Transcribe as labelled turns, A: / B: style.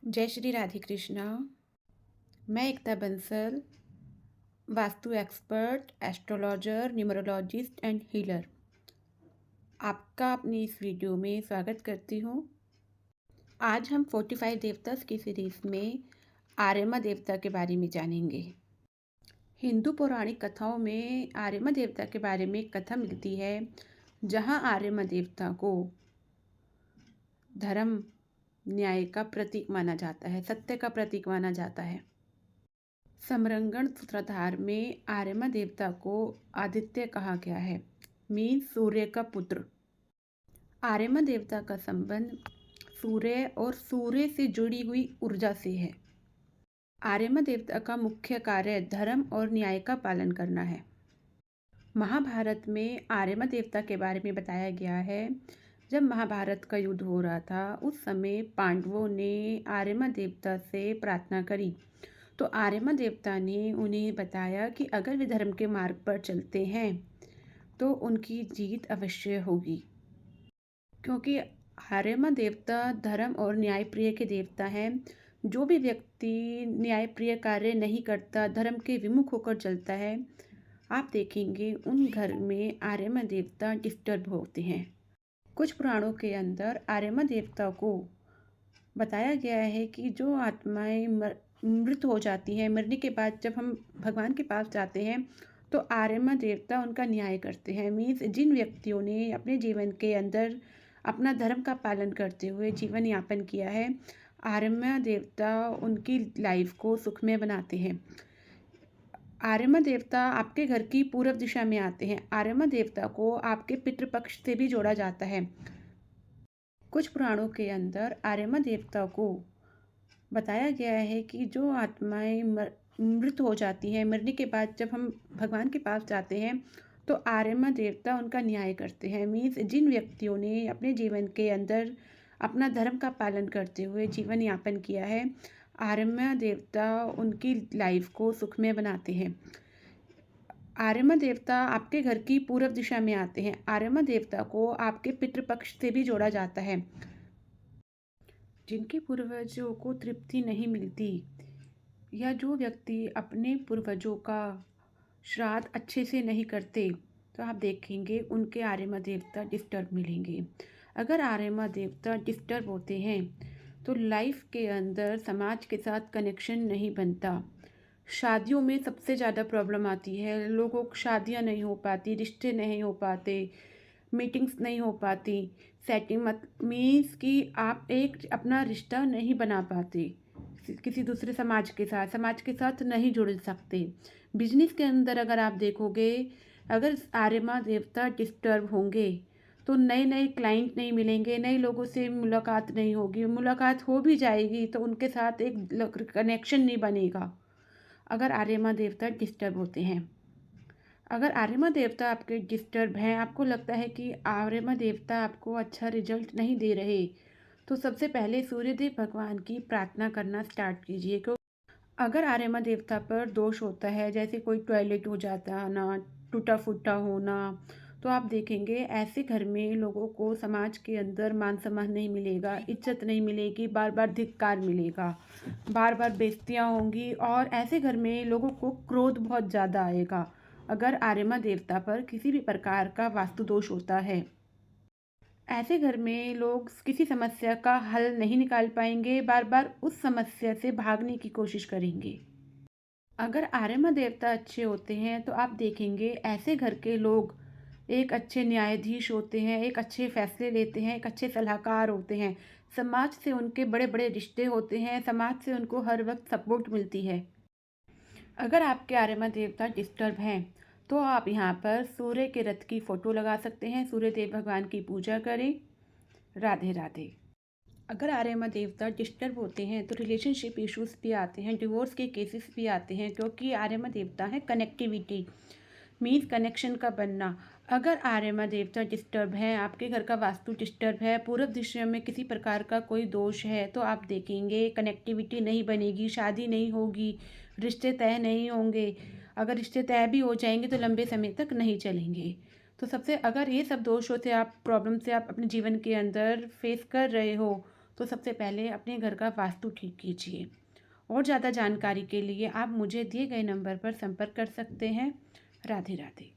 A: जय श्री राधे कृष्णा। मैं Ekta Bansal, vastu expert, astrologer, numerologist and healer, आपका अपनी इस वीडियो में स्वागत करती हूँ। आज हम 45 देवतास की सीरीज में आर्यमा देवता के बारे में जानेंगे। हिंदू पौराणिक कथाओं में आर्यमा देवता के बारे में एक कथा मिलती है, जहाँ आर्यमा देवता को धर्म, न्याय का प्रतीक माना जाता है, सत्य का प्रतीक माना जाता है। समरंगण सूत्रधार में आर्यमा देवता को आदित्य कहा गया है, मीन सूर्य का पुत्र। आर्यमा देवता का संबंध सूर्य और सूर्य से जुड़ी हुई ऊर्जा से है। आर्यमा देवता का मुख्य कार्य धर्म और न्याय का पालन करना है। महाभारत में आर्यमा देवता के बारे में बताया गया है। जब महाभारत का युद्ध हो रहा था, उस समय पांडवों ने आर्यमा देवता से प्रार्थना करी, तो आर्यमा देवता ने उन्हें बताया कि अगर वे धर्म के मार्ग पर चलते हैं तो उनकी जीत अवश्य होगी, क्योंकि आर्यमा देवता धर्म और न्याय प्रिय के देवता हैं। जो भी व्यक्ति न्याय प्रिय कार्य नहीं करता, धर्म के विमुख होकर चलता है, आप देखेंगे उन घर में आर्यमा देवता डिस्टर्ब होते हैं। कुछ पुराणों के अंदर आर्यमा देवता को बताया गया है कि जो आत्माएं मृत हो जाती हैं, मरने के बाद जब हम भगवान के पास जाते हैं तो आर्यमा देवता उनका न्याय करते हैं। मीन्स जिन व्यक्तियों ने अपने जीवन के अंदर अपना धर्म का पालन करते हुए जीवन यापन किया है, आर्यमा देवता उनकी लाइफ को सुखमय बनाते हैं। आर्यमा देवता आपके घर की पूर्व दिशा में आते हैं। आर्यमा देवता को आपके पितृपक्ष से भी जोड़ा जाता है। कुछ पुराणों के अंदर आर्यमा देवता को बताया गया है कि जो आत्माएं मृत हो जाती हैं, मरने के बाद जब हम भगवान के पास जाते हैं तो आर्यमा देवता उनका न्याय करते हैं। मीन्स जिन व्यक्तियों ने अपने जीवन के अंदर अपना धर्म का पालन करते हुए जीवन यापन किया है, आर्यमा देवता उनकी लाइफ को सुखमय बनाते हैं। आर्यमा देवता आपके घर की पूर्व दिशा में आते हैं। आर्यमा देवता को आपके पितृपक्ष से भी जोड़ा जाता है। जिनके पूर्वजों को तृप्ति नहीं मिलती, या जो व्यक्ति अपने पूर्वजों का श्राद्ध अच्छे से नहीं करते, तो आप देखेंगे उनके आर्यमा देवता डिस्टर्ब मिलेंगे। अगर आर्यमा देवता डिस्टर्ब होते हैं तो लाइफ के अंदर समाज के साथ कनेक्शन नहीं बनता। शादियों में सबसे ज़्यादा प्रॉब्लम आती है। लोगों को शादियाँ नहीं हो पाती, रिश्ते नहीं हो पाते, मीटिंग्स नहीं हो पाती, सेटिंग मत मीन्स कि आप एक अपना रिश्ता नहीं बना पाते किसी दूसरे समाज के साथ नहीं जुड़ सकते। बिजनेस के अंदर अगर आप देखोगे, अगर आर्यमा देवता डिस्टर्ब होंगे तो नए नए क्लाइंट नहीं मिलेंगे, नए लोगों से मुलाकात नहीं होगी, मुलाकात हो भी जाएगी तो उनके साथ एक कनेक्शन नहीं बनेगा। अगर आर्यमा देवता डिस्टर्ब होते हैं, अगर आर्यमा देवता आपके डिस्टर्ब हैं, आपको लगता है कि आर्यमा देवता आपको अच्छा रिजल्ट नहीं दे रहे, तो सबसे पहले सूर्यदेव भगवान की प्रार्थना करना स्टार्ट कीजिए। क्यों? अगर आर्यमा देवता पर दोष होता है, जैसे कोई टॉयलेट हो जाता ना, टूटा फूटा होना, तो आप देखेंगे ऐसे घर में लोगों को समाज के अंदर मान सम्मान नहीं मिलेगा, इज्जत नहीं मिलेगी, बार बार धिक्कार मिलेगा, बार बार बेइज्जतियाँ होंगी, और ऐसे घर में लोगों को क्रोध बहुत ज़्यादा आएगा अगर आर्यमा देवता पर किसी भी प्रकार का वास्तु दोष होता है। ऐसे घर में लोग किसी समस्या का हल नहीं निकाल पाएंगे, बार बार उस समस्या से भागने की कोशिश करेंगे। अगर आर्यमा देवता अच्छे होते हैं तो आप देखेंगे ऐसे घर के लोग एक अच्छे न्यायाधीश होते हैं, एक अच्छे फैसले लेते हैं, एक अच्छे सलाहकार होते हैं, समाज से उनके बड़े बड़े रिश्ते होते हैं, समाज से उनको हर वक्त सपोर्ट मिलती है। अगर आपके आर्यमा देवता डिस्टर्ब हैं तो आप यहाँ पर सूर्य के रथ की फ़ोटो लगा सकते हैं, सूर्य देव भगवान की पूजा करें। राधे राधे। अगर आर्यमा देवता डिस्टर्ब होते हैं तो रिलेशनशिप इश्यूज भी आते हैं, डिवोर्स के केसेस भी आते हैं, क्योंकि आर्यमा देवता है कनेक्टिविटी, मीन्स कनेक्शन का बनना। अगर आर्यमा देवता डिस्टर्ब है, आपके घर का वास्तु डिस्टर्ब है, पूर्व दिशा में किसी प्रकार का कोई दोष है, तो आप देखेंगे कनेक्टिविटी नहीं बनेगी, शादी नहीं होगी, रिश्ते तय नहीं होंगे। अगर रिश्ते तय भी हो जाएंगे तो लंबे समय तक नहीं चलेंगे। तो सबसे अगर ये सब दोषों से आप प्रॉब्लम से आप अपने जीवन के अंदर फेस कर रहे हो, तो सबसे पहले अपने घर का वास्तु ठीक कीजिए। और ज़्यादा जानकारी के लिए आप मुझे दिए गए नंबर पर संपर्क कर सकते हैं। राधे राधे।